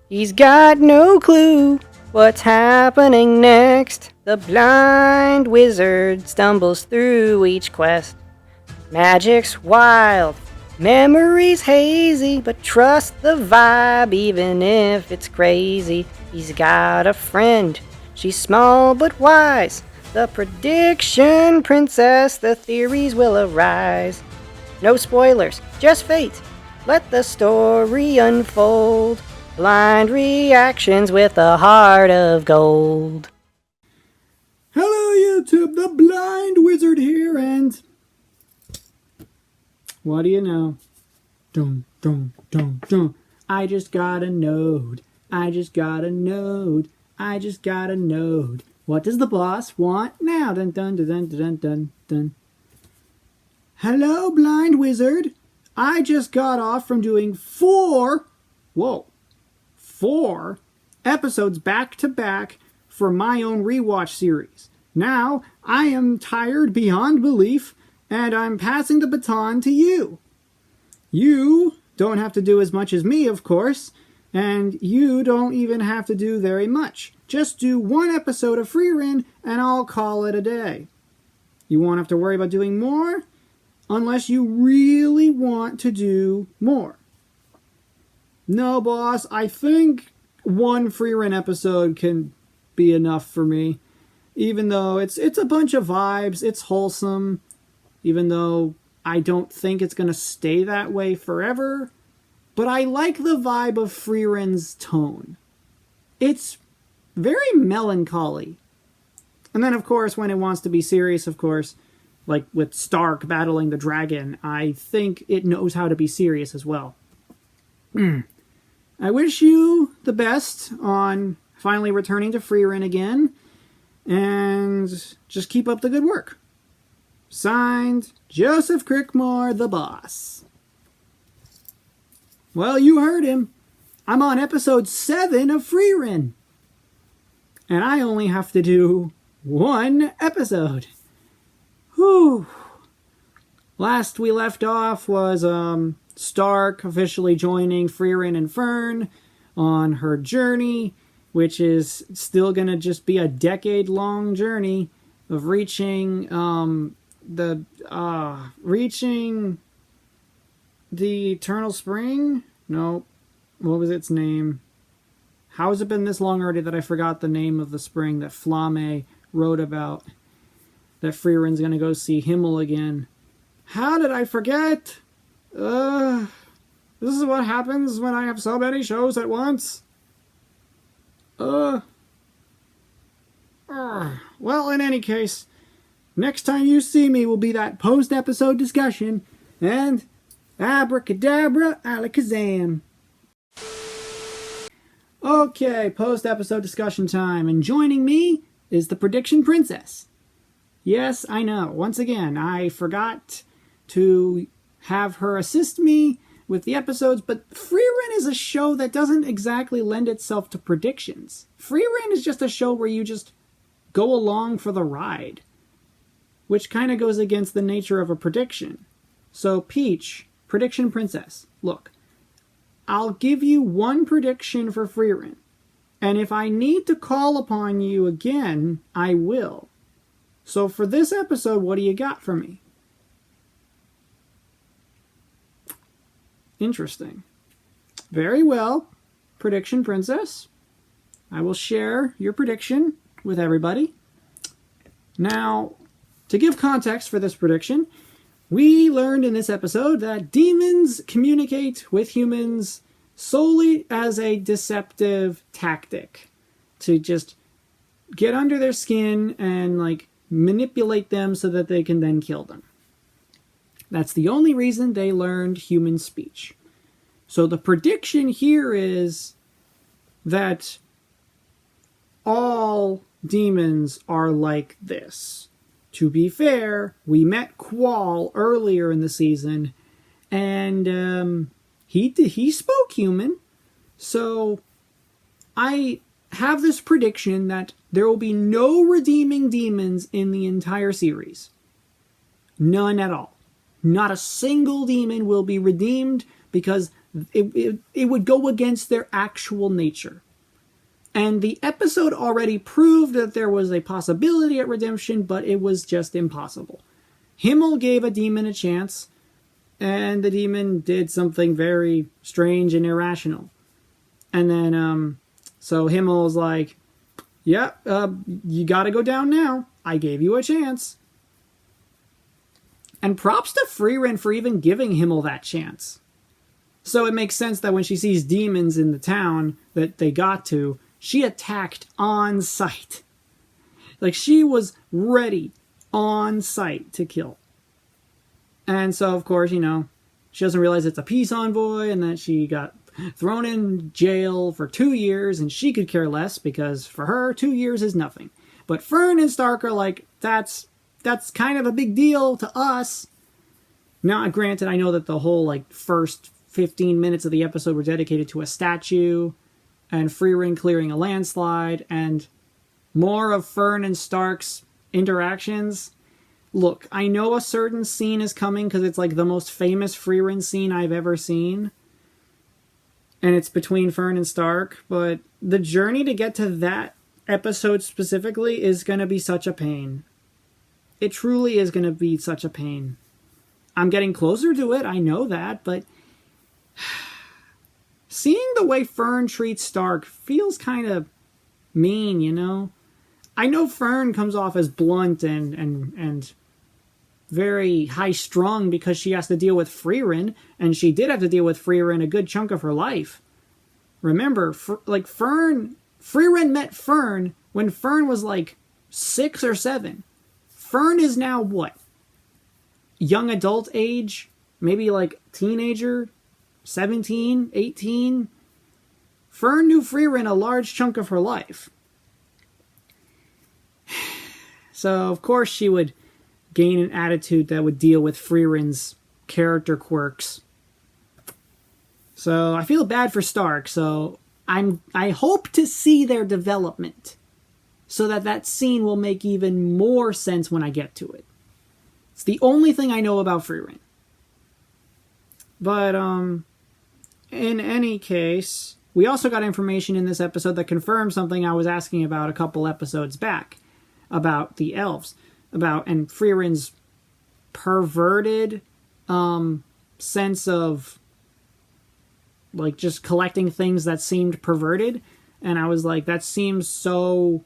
He's got no clue what's happening next. The blind wizard stumbles through each quest. Magic's wild, memories hazy, but trust the vibe even if it's crazy. He's got a friend, she's small but wise. The prediction princess, the theories will arise. No spoilers, just fate. Let the story unfold. Blind reactions with a heart of gold. Hello YouTube, the Blind Wizard here, and what do you know? Dum, dum, dum, dum. I just got a node. I just got a node. I just got a node. What does the boss want now? Dun dun dun dun dun dun dun. Hello, Blind Wizard. I just got off from doing four episodes back to back for my own rewatch series. Now, I am tired beyond belief, and I'm passing the baton to you. You don't have to do as much as me, of course, and you don't even have to do very much. Just do one episode of Frieren, and I'll call it a day. You won't have to worry about doing more, unless you really want to do more. No, boss, I think one Frieren episode can be enough for me. Even though it's a bunch of vibes, it's wholesome, even though I don't think it's going to stay that way forever. But I like the vibe of Frieren's tone. It's very melancholy. And then, of course, when it wants to be serious, of course, like with Stark battling the dragon, I think it knows how to be serious as well. I wish you the best on finally returning to Frieren again, and just keep up the good work. Signed, Joseph Crickmore, the boss. Well, you heard him. I'm on episode 7 of Frieren. And I only have to do one episode. Whew. Last we left off was Stark officially joining Frieren and Fern on her journey, which is still going to just be a decade-long journey of reaching the Eternal Spring? No. What was its name? How has it been this long already that I forgot the name of the spring that Flamme wrote about? That Frieren's going to go see Himmel again. How did I forget? This is what happens when I have so many shows at once. Well, in any case, next time you see me will be that post-episode discussion, and abracadabra, alakazam. Okay, post-episode discussion time, and joining me is the Prediction Princess. Yes, I know, once again, I forgot to have her assist me with the episodes, but Frieren is a show that doesn't exactly lend itself to predictions. Frieren is just a show where you just go along for the ride, which kind of goes against the nature of a prediction. So, Peach, Prediction Princess, look, I'll give you one prediction for Frieren, and if I need to call upon you again, I will. So for this episode, what do you got for me? Interesting. Very well, Prediction Princess. I will share your prediction with everybody. Now, to give context for this prediction, we learned in this episode that demons communicate with humans solely as a deceptive tactic to just get under their skin and manipulate them so that they can then kill them. That's the only reason they learned human speech. So the prediction here is that all demons are like this. To be fair, we met Qual earlier in the season, and he spoke human. So I have this prediction that there will be no redeeming demons in the entire series. None at all. Not a single demon will be redeemed because it would go against their actual nature. And the episode already proved that there was a possibility at redemption, but it was just impossible. Himmel gave a demon a chance, and the demon did something very strange and irrational. And then, so Himmel's like, yeah, you gotta go down now. I gave you a chance. And props to Frieren for even giving Himmel that chance. So it makes sense that when she sees demons in the town that they got to, she attacked on sight. Like, she was ready on sight to kill. And so, of course, she doesn't realize it's a peace envoy and that she got thrown in jail for 2 years, and she could care less because for her, 2 years is nothing. But Fern and Stark are like, that's kind of a big deal to us. Now, granted, I know that the whole first 15 minutes of the episode were dedicated to a statue and Frieren clearing a landslide and more of Fern and Stark's interactions. Look, I know a certain scene is coming because it's the most famous Frieren scene I've ever seen. And it's between Fern and Stark, but the journey to get to that episode specifically is going to be such a pain. It truly is going to be such a pain. I'm getting closer to it, I know that, but seeing the way Fern treats Stark feels kind of mean, I know Fern comes off as blunt and very high-strung because she has to deal with Frieren, and she did have to deal with Frieren a good chunk of her life. Remember, Frieren met Fern when Fern was 6 or 7. Fern is now what? Young adult age? Maybe teenager? 17? 18? Fern knew Frieren a large chunk of her life. So, of course, she would gain an attitude that would deal with Frieren's character quirks. So I feel bad for Stark, so I hope to see their development so that scene will make even more sense when I get to it. It's the only thing I know about Frieren. But in any case, we also got information in this episode that confirmed something I was asking about a couple episodes back about the elves. And Frieren's perverted sense of just collecting things that seemed perverted. And I was like, that seems so...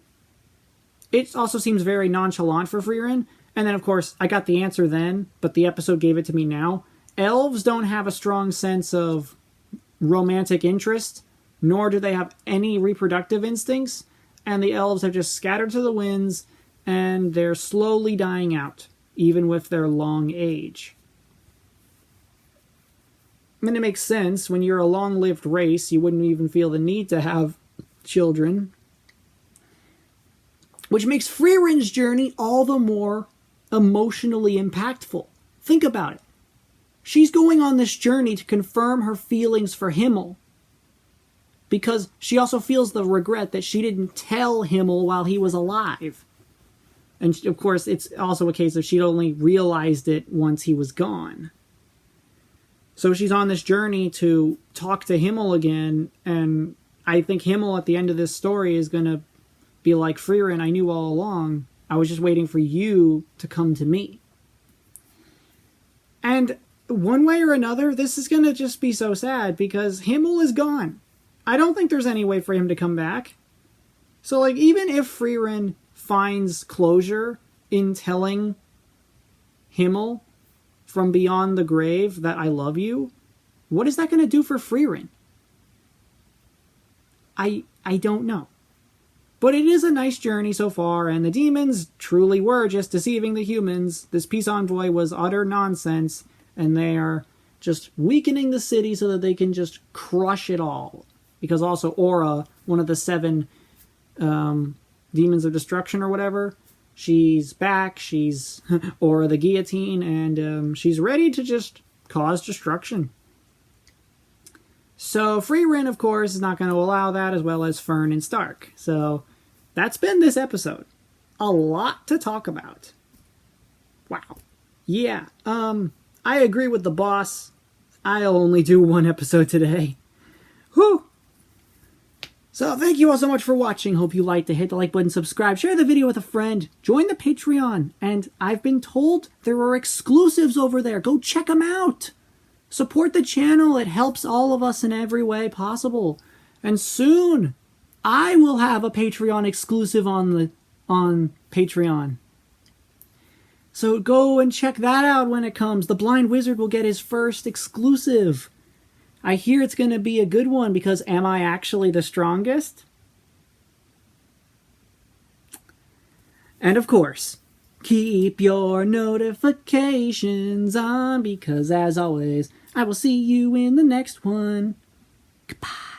It also seems very nonchalant for Frieren. And then, of course, I got the answer then, but the episode gave it to me now. Elves don't have a strong sense of romantic interest, nor do they have any reproductive instincts. And the elves have just scattered to the winds, and they're slowly dying out, even with their long age. I mean, it makes sense. When you're a long-lived race, you wouldn't even feel the need to have children. Which makes Frieren's journey all the more emotionally impactful. Think about it. She's going on this journey to confirm her feelings for Himmel, because she also feels the regret that she didn't tell Himmel while he was alive. And, of course, it's also a case of she'd only realized it once he was gone. So she's on this journey to talk to Himmel again, and I think Himmel at the end of this story is going to be like, Frieren, I knew all along. I was just waiting for you to come to me. And one way or another, this is going to just be so sad, because Himmel is gone. I don't think there's any way for him to come back. So, even if Frieren finds closure in telling Himmel from beyond the grave that I love you, what is that going to do for Frieren? I don't know. But it is a nice journey so far, and the demons truly were just deceiving the humans. This peace envoy was utter nonsense, and they are just weakening the city so that they can just crush it all. Because also Aura, one of the 7 demons of destruction or whatever, she's back. She's Aura the guillotine, and she's ready to just cause destruction. So Frieren, of course, is not going to allow that, as well as Fern and Stark. So that's been this episode. A lot to talk about. Wow. Yeah, I agree with the boss. I'll only do one episode today. Whew! So thank you all so much for watching. Hope you liked it. Hit the like button, subscribe, share the video with a friend, join the Patreon, and I've been told there are exclusives over there. Go check them out. Support the channel. It helps all of us in every way possible. And soon, I will have a Patreon exclusive on Patreon. So go and check that out when it comes. The Blind Wizard will get his first exclusive. I hear it's going to be a good one because am I actually the strongest? And of course, keep your notifications on because as always, I will see you in the next one. Goodbye.